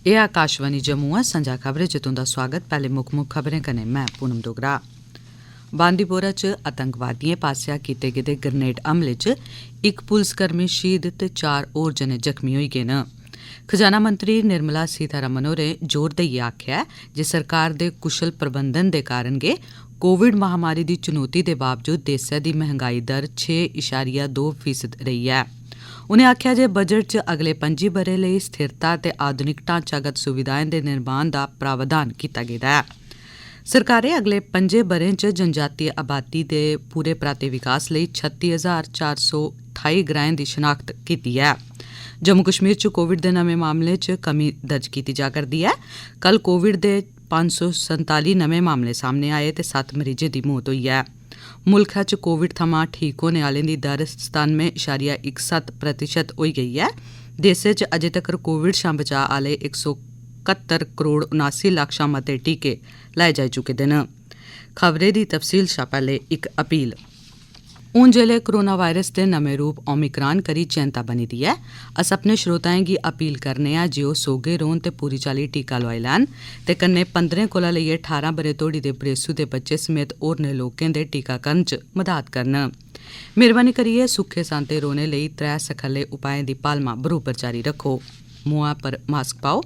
एह् आकाशवाणी जम्मू ऐ। संजा खबरें च तुंदा स्वागत। पैह्ले मुक्ख खबरें कन्नै मैं पूनम डोगरा। बांदीपोरा च आतंकवादिएं पास्सेआ कीते गेदे ग्रनेड हमले च इक पुलसकर्मी शहीद ते 4 होर जने जख्मी होई गे न। खजाना मंत्री निर्मला सीतारमण होरें जोर देइयै आखेआ ऐ जे सरकार दे कुशल प्रबंधन दे कारण गै कोविड महामारी दी चुनौती दे बावजूद देसै दी महंगाई दर 6.2% रेही ऐ। उनें आखेआ जे बजट च अगले 5 ब'रें लेई स्थिरता ते आधुनिक ढांचागत सुविधाएं दे निर्माण दा प्रावधान कीता गेदा ऐ। सरकारै अगले 5 ब'रें च जनजातीय आबादी दे पूरे पराते विकास लेई 36,428 ग्राएं दी शनाख्त कीती ऐ। जम्मू कश्मीर च कोविड दे नमें मामलें च कमी दर्ज कीती जा करदी ऐ। कल कोविड दे 547 नमें मामले सामने आए ते 7 मरीजें दी मौत होई ऐ। मुल्खै च कोविड थमां ठीक होने आह्लें दी दर 97.17% होई गेई ऐ। देसै च अजें तक्कर कोविड शा बचाऽ आह्ले 171 करोड़ 79 लक्ख शा मते टीके लाए जाई चुके दे न। खबरें दी तफसील शा पैह्ले इक अपील। हून जेल्लै कोरोना वायरस दे नमें रूप ओमिक्रॉन करी चैंता बनी दी ऐ, अस अपने श्रोताएं गी अपील करने आं जे ओह् सौगे रौह्न ते पूरी चाल्ली टीका लोआई लैन ते कन्नै 15 कोला लेइयै 18 ब'रे तोड़ी दे बरेसू दे बच्चे समेत होरनें लोकें दे टीकाकरण च मदाद करन। मेहरबानी करियै सुक्खे सांते रौह्ने लेई 3 सखल्ले उपाएं दी पालमा बरोबर जारी रक्खो। मुहां पर मास्क पाओ,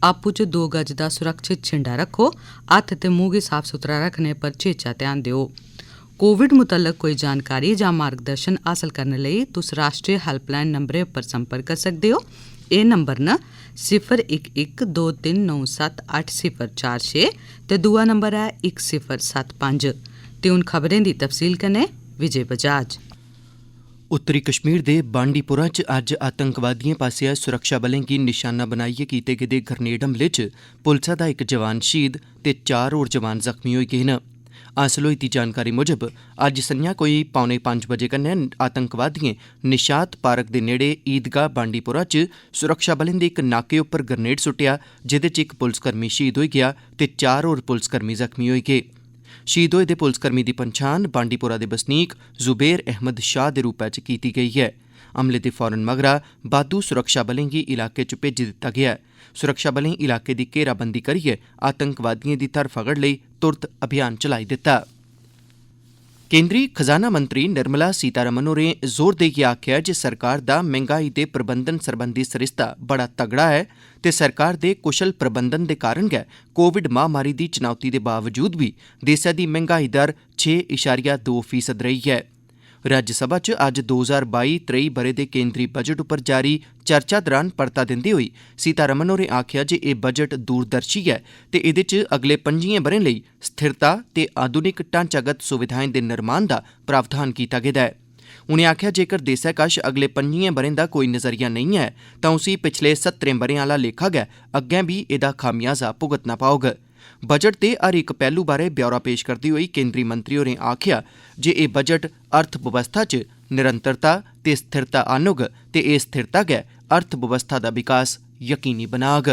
आपूं च 2 गज दा सुरक्षित छिंडा रक्खो, हत्थ ते मूंह गी साफ सुथरा रक्खने पर चेचा ध्यान देओ। कोविड मुतलक कोई जानकारी जां मार्गदर्शन हासल करने लेई तुस राष्ट्रीय हैल्पलाइन नंबरें पर संपर्क करी सकदे हो। एह् नंबर न 0112397804 ते दूआ नंबर ऐ 1075। ते हून खबरें दी तफसील कन्नै विजय बजाज। उत्तरी कश्मीर दे बांडीपोरा च अज्ज आतंकवादिएं पास्सेआ सुरक्षा बलें गी निशाना बनाइयै कीते गेदे ग्रनेड हमले च पुलसा दा इक जवान शहीद ते 4 होर जवान जख्मी होई गे न। हासल होई दी जानकारी मुजब अज्ज संञा कोई 4:45 बजे कन्नै आतंकवादिएं निशात पार्क दे नेड़े ईदगाह बांडीपोरा च सुरक्षा बलें दे इक नाके उप्पर ग्रनेड सुट्टेआ, जेह्दे च इक पुलसकर्मी शहीद होई गेआ ते 4 होर पुलसकर्मी जख्मी होई गे। शहीद होए दे पुलसकर्मी दी पन्छान बांडीपोरा दे बसनीक जुबेर अहमद शाह दे रूपै च कीती गेई ऐ। हमले दे फौरन मगरा बाद्धू सुरक्षा बलें गी इलाके च भेजी दित्ता गेआ ऐ। सुरक्षा बलें इलाके दी घेराबंदी करियै आतंकवादिएं दी धरफगड़ लेई तुरत अभियान चलाई दित्ता। केंद्री खजाना मंत्री निर्मला सीतारमण होरें जोर देइयै आखेआ जे सरकार दा मैंह्गाई दे प्रबंधन सरबंधी सरिस्ता बड़ा तगड़ा ऐ ते सरकार दे कुशल प्रबंधन दे कारण गै कोविड महामारी दी चुनौती दे बावजूद बी देसै दी मैंह्गाई दर 6.2% रेही ऐ। राज्यसभा च अज्ज 2022-23 ब'रे दे केंद्री बजट उप्पर जारी चर्चा दौरान परता दिंदे होई सीतारमण होरें आखेआ जे एह् बजट दूरदर्शी ऐ ते एह्दे च अगले 5 ब'रें लेई स्थिरता ते आधुनिक ढांचागत सुविधाएं दे निर्माण दा प्रावधान कीता गेदा ऐ। उनें आखेआ जेकर देसै कश अगले 5 ब'रें दा कोई नज़रिया नेईं ऐ तां उसी पिछले 70 ब'रें आह्ला लेखा गै अग्गें बी एह्दा खामियाजा भुगतना पौग। बजट दे हर इक पहलू बारै ब्यौरा पेश करदे होई केंद्री मंत्री होरें आखेआ जे एह् बजट अर्थबवस्था च निरंतरता ते स्थिरता आह्नोग ते एह् स्थिरता गै अर्थबवस्था दा विकास यकीनी बनाग।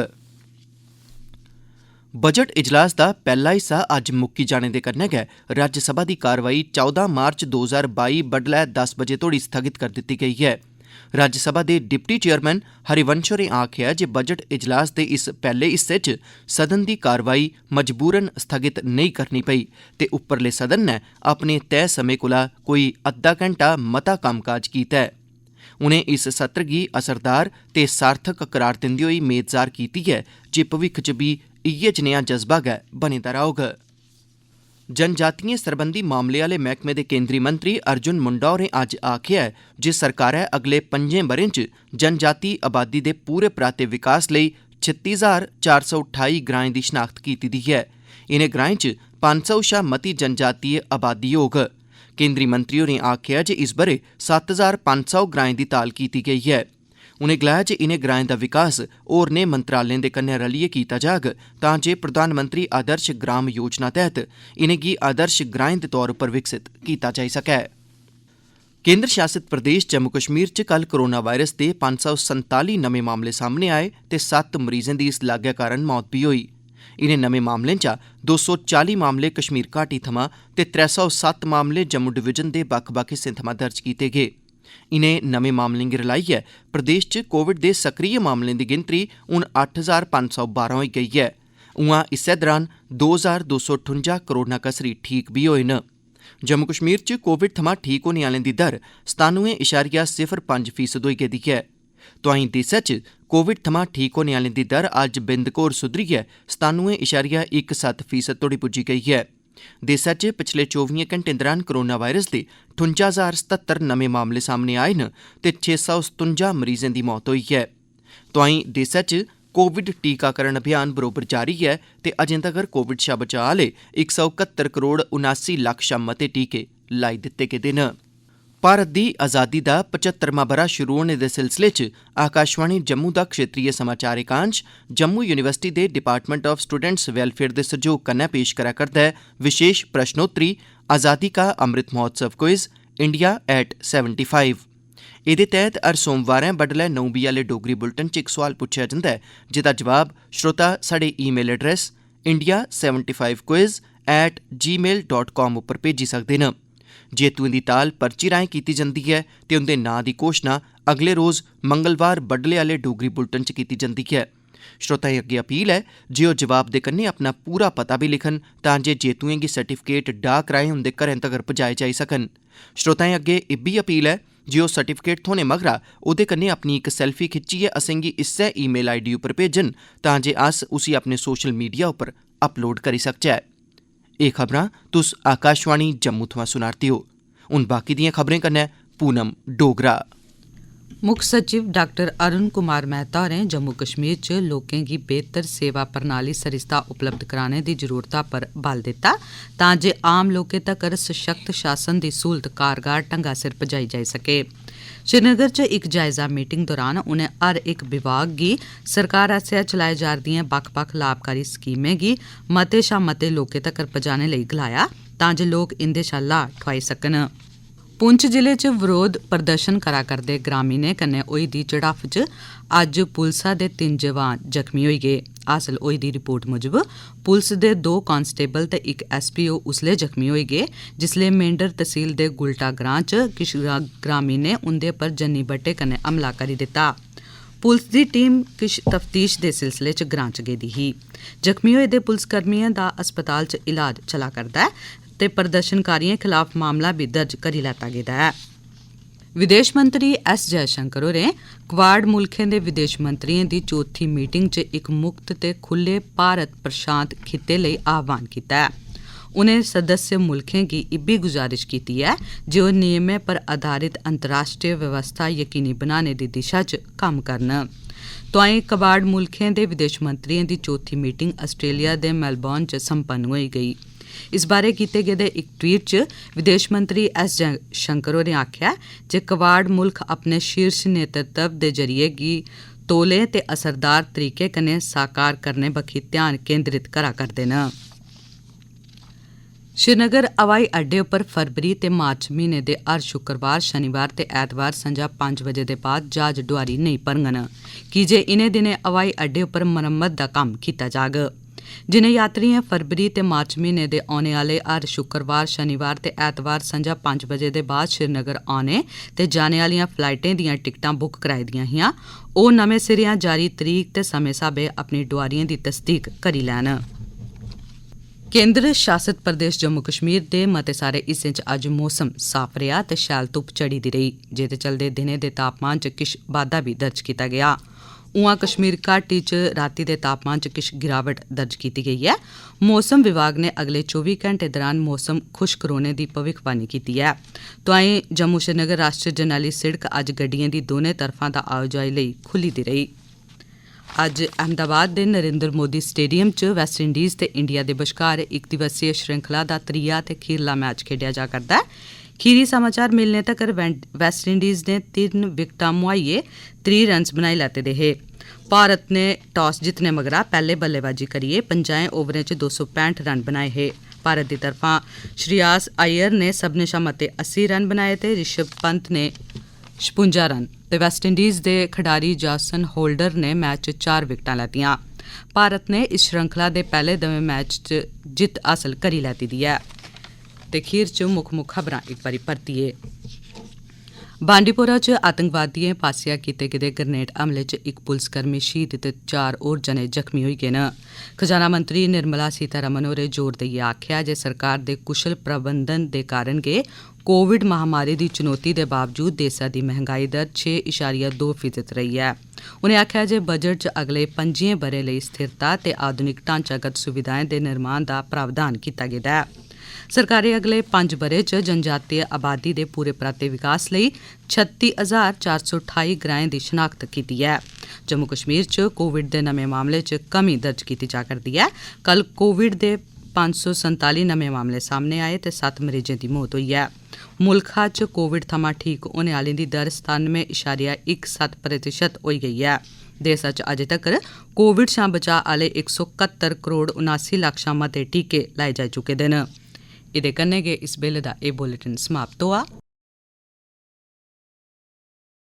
बजट इजलास दा पैह्ला हिस्सा अज्ज मुक्की जाने दे कन्नै गै राज्यसभा दी कार्रवाई 14 मार्च 2022 बडलै 10 बजे तोड़ी स्थगित करी दित्ती गेई ऐ। राज्यसभा दे डिप्टी चेयरमैन हरिवंश होरें आखेआ जे बजट इजलास दे इस पैह्ले हिस्से च सदन दी कार्रवाई मजबूरन स्थगित नेईं करनी पेई ते उप्परले सदन नै अपने तय समें कोला कोई अद्धा घैंटा मता कम्मकाज कीता ऐ। उनें इस सत्र गी असरदार ते सार्थक करार दिंदे होई मेद जाह्र कीती ऐ जे भविक्ख च बी इ'यै जनेहा जज्बा गै बने दा रौह्ग। जनजातियें सरबंधी मामले आह्ले मैह्कमे दे केंद्री मंत्री अर्जुन मुंडा होरें अज्ज आखेआ ऐ जे सरकारै अगले 5 ब'रें च जनजाति आबादी दे पूरे पराते विकास लेई 36,428 ग्राएं दी शनाख्त कीती दी ऐ। इनें ग्राएं च 500 शा मती जनजातीय आबादी होग। केंद्री मंत्री होरें आखेआ जे इस ब'रे 7,500 ग्राएं दी ताल कीती गेई ऐ। उनें गलाया जे इनें ग्राएं दा विकास होरनें मंत्रालयें दे कन्नै रलियै कीता जाग तां जे प्रधानमंत्री आदर्श ग्राम योजना तैह्त इनेंगी आदर्श ग्राएं दे तौर उप्पर विकसित कीता जाई सकै। केंद्र शासित प्रदेश जम्मू कश्मीर च कल कोरोना वायरस दे 547 नमें मामले सामने आए ते 7 मरीजें दी इस लागै कारण मौत बी होई। इनें नमें मामलें चा 240 मामले कश्मीर घाटी थमां ते 307 मामले जम्मू डिवीजन दे बक्ख-बक्ख हिस्सें थमां दर्ज कीते गे। इनें नमें मामलें गी रलाइयै प्रदेश च कोविड दे सक्रिय मामलें दी गिनतरी हून 8,512 होई गेई ऐ। उआं इस्सै दौरान 2,258 कोरोना कसरी ठीक बी होए न। जम्मू कश्मीर च कोविड थमां ठीक होने आह्लें दी दर 97.05% होई गेदी ऐ। तोआईं देसै च कोविड थमां ठीक होने आह्लें दी दर अज्ज बिंद कोर सुधरियै 97.17% तोड़ी पुज्जी गेई ऐ। देसै च पिछले 24 घैंटें दौरान कोरोना वायरस दे 58,077 नमें मामले सामने आए न ते 657 मरीजें दी मौत होई ऐ। तोआईं देसै च कोविड टीकाकरण अभियान बरोबर जारी ऐ ते अजें तगर कोविड शा बचाऽ आह्ले 171 करोड़ 79 लक्ख शा मते टीके लाई दित्ते गेदे न। भारत दी आज़ादी दा 75वां ब'रा शुरू होने दे सिलसिले च आकाशवाणी जम्मू दा क्षेत्रीय समाचार एकांश जम्मू यूनिवर्सिटी दे डिपार्टमेंट ऑफ स्टूडेंट्स वेलफेयर दे सहयोग कन्नै पेश करा करदा ऐ विशेष प्रश्नोत्तरी आज़ादी का Amrit Mahotsav quiz India at 75। एह्दे तैह्त हर सोमवारें बडलै 9 आह्ले डोगरी बुलेटिन च इक सोआल पुच्छेआ जंदा ऐ जेह्दा जवाब श्रोता साढ़े ईमेल एड्रेस india75quiz@gmail.com उप्पर भेजी सकदे न। जेतुएं दी ताल पर्ची राहें कीती जंदी ऐ ते उंदे नांऽ दी घोशणा अगले रोज़ मंगलवार बडले आह्ले डोगरी बुलेटिन च कीती जंदी ऐ। श्रोताएं अग्गे अपील ऐ जे ओह् जवाब दे कन्नै अपना पूरा पता भी लिखन तां जे जेतुएं गी सर्टिफिकेट डाक राहें उंदे घरें तगर पजाए जाई सकन। श्रोताएं अग्गे इब्बी अपील ऐ जे ओह् सर्टिफिकेट थ्होने मगरा ओह्दे कन्नै अपनी इक सैल्फी खिच्चियै असेंगी इस्सै ईमेल आईडी उप्पर भेजन तां जे अस उसी अपने सोशल मीडिया उप्पर अपलोड करी सकचै। एह् खबरां तुस आकाशवाणी जम्मू थमां सुना'रदे ओ। हून बाकी दियां खबरें कन्नै पूनम डोगरा। मुक्ख सचिव डॉक्टर अरुण कुमार मेहता होरें जम्मू कश्मीर च लोकें गी बेहतर सेवा प्रणाली सरिस्ता उपलब्ध कराने दी जरूरता पर बल दित्ता तां जे आम लोकें तगर सशक्त शासन दी सहूलत कारगर ढंगा सिर पजाई जाई सके। श्रीनगर च इक जायजा मीटिंग दौरान उनें हर इक विभाग गी सरकार आसेआ चलाई जा'रदियां बक्ख-बक्ख लाभकारी स्कीमें गी मते शा मते लोकें तगर पजाने लेई गलाया तां जे लोक इंदे शा लाह् ठोआई सकन। पुंछ जिले च विरोध प्रदर्शन करा करदे ग्रामीणें कन्नै होई दी झड़फ्फ च अज्ज पुलसा दे 3 जवान जख्मी होई गे। हासल होई दी रिपोर्ट मुजब पुलस दे 2 कांस्टेबल ते इक SPO उसलै जख्मी होई गे जिसलै मेंढर तहसील दे गुलटा ग्रां च किश ग्रामीणें उंदे पर जन्नी बट्टे कन्नै हमला करी दित्ता। पुलस दी टीम किश तफ्तीश दे सिलसिले च ग्रां च गेदी ही। जख्मी होए दे पुलसकर्मियें दा अस्पताल च इलाज चला करदा ऐ ते प्रदर्शनकारियों खिलाफ मामला भी दर्ज करी लैता गेदा ऐ। विदेश मंत्री S जयशंकर होरें क्वाड मुल्खें दे विदेश मंत्रियों दी चौथी मीटिंग च इक मुक्त ते खुले भारत प्रशांत खित्ते लेई आह्वान कीता ऐ। उनें सदस्य मुल्खें गी इब्बी गुजारिश कीती ऐ जे ओह् नियमें पर आधारित अंतर्राष्ट्रीय व्यवस्था यकीनी बनाने दी दिशा च कम्म करन। तोआईं क्वाड मुल्खें दे विदेश मंत्रियों दी चौथी मीटिंग आस्ट्रेलिया दे मेलबोर्न च संपन्न होई गेई। इस बारे कीते गेदे इक ट्वीट च विदेश मंत्री S जयशंकर होरें आखेआ जे क्वाड मुल्ख अपने शीर्ष नेतृत्व दे जरिये गी तौले ते असरदार तरीके कन्नै साकार करने बक्खी ध्यान केंद्रित करा करदे न। श्रीनगर हवाई अड्डे उप्पर फरवरी ते मार्च म्हीने दे हर शुक्रवार, शनिवार ते ऐतवार संझा 5 बजे दे बाद जहाज डोआरी नेईं भरङन कीजे इनें दिनें हवाई अड्डे उप्पर मरम्मत दा कम्म कीता जाग। जिनें यात्रियें फरवरी ते मार्च म्हीने दे औने आह्ले हर शुक्रवार, शनिवार ते ऐतवार संझा 5 बजे दे बाद श्रीनगर औने ते जाने आह्लियां फ्लाइटें दियां टिकटां बुक कराई दियां हियां ओह् नमें सिरेआ जारी तरीक ते समें स्हाबे अपनी डोआरियें दी तसदीक करी लैन। केंद्र शासित प्रदेश जम्मू कश्मीर दे मते सारे हिस्सें च अज्ज मौसम साफ रेहा ते शैल धुप्प चढ़ी दी रेही जेह्दे चलदे दिनें दे तापमान च किश बाद्धा भी दर्ज कीता गेआ। उआं कश्मीर घाटी च रातीं दे तापमान च किश गिरावट दर्ज कीती गेई ऐ। मौसम विभाग ने अगले 24 घैंटे दौरान मौसम खुश्क रौह्ने दी भविक्खवाणी कीती ऐ। तोआईं जम्मू श्रीनगर राष्ट्रीय जरनैली सिड़क अज्ज गड्डियें दी दौनें तरफां दा आओजाई लेई खुल्ली दी रेही। अज्ज अहमदाबाद दे नरेंद्र मोदी स्टेडियम च वैस्टइंडीज़ ते इंडिया दे बश्कार इक दिवसीय श्रृंखला दा त्रीया ते खीरला मैच खेड्डेआ जा करदा ऐ। खीरी समाचार मिलने तक्कर वैस्टइंडीज़ ने 3 विकटां मुहाइयै 3 रन्स बनाई लैते दे हे। भारत ने टॉस जितने मगरा पैह्ले बल्लेबाजी करियै 50 ओवरें च 265 रन बनाए हे। भारत दी तरफा श्रेयास अय्यर ने सभनें शा मते 80 रन बनाए ते ऋषभ पंत ने 56 रन ते वैस्टइंडीज़ दे खडारी जॉसन होल्डर ने मैच च 4 विकटां लैतियां। भारत ने इस श्रृंखला दे पैह्ले दमें मैच च जित्त हासल करी लैती दी ऐ। ते खीर च मुक्ख खबरां इक बारी परतियै बांडीपोरा च आतंकवादियें पास्सेआ कीते गेदे ग्रनेड हमले च इक पुलसकर्मी शहीद ते 4 होर जने जख्मी होई गे न। खजाना मंत्री निर्मला सीतारमण होरें जोर देइयै आखेआ जे सरकार दे कुशल प्रबंधन दे कारण गै कोविड महामारी दी चुनौती दे बावजूद देसै दी महंगाई दर 6.2% रेही ऐ। उनें आखेआ जे बजट च अगले 5 ब'रें लेई स्थिरता ते आधुनिक ढांचागत सुविधाएं दे निर्माण दा प्रावधान कीता गेदा ऐ। सरकारै अगले 5 ब'रें च जनजातीय आबादी दे पूरे पराते विकास लेई 36,428 ग्राएं दी शनाख्त कीती ऐ। जम्मू कश्मीर च कोविड दे नमें मामले च कमी दर्ज कीती जा करदी ऐ। कल कोविड दे 547 नमें मामले सामने आए ते 7 मरीजें दी मौत होई ऐ। मुल्खा च कोविड थमां ठीक होने आह्लें दी दर 97.17% होई गेई ऐ। देसै च अजें तक्कर कोविड शा बचाऽ आह्ले 171 करोड़ 79 लक्ख शा मते टीके लाए जाई चुके दे न। एह्दे कन्नै गै इस बेल्ले दा एह् बुलेटिन समाप्त होआ।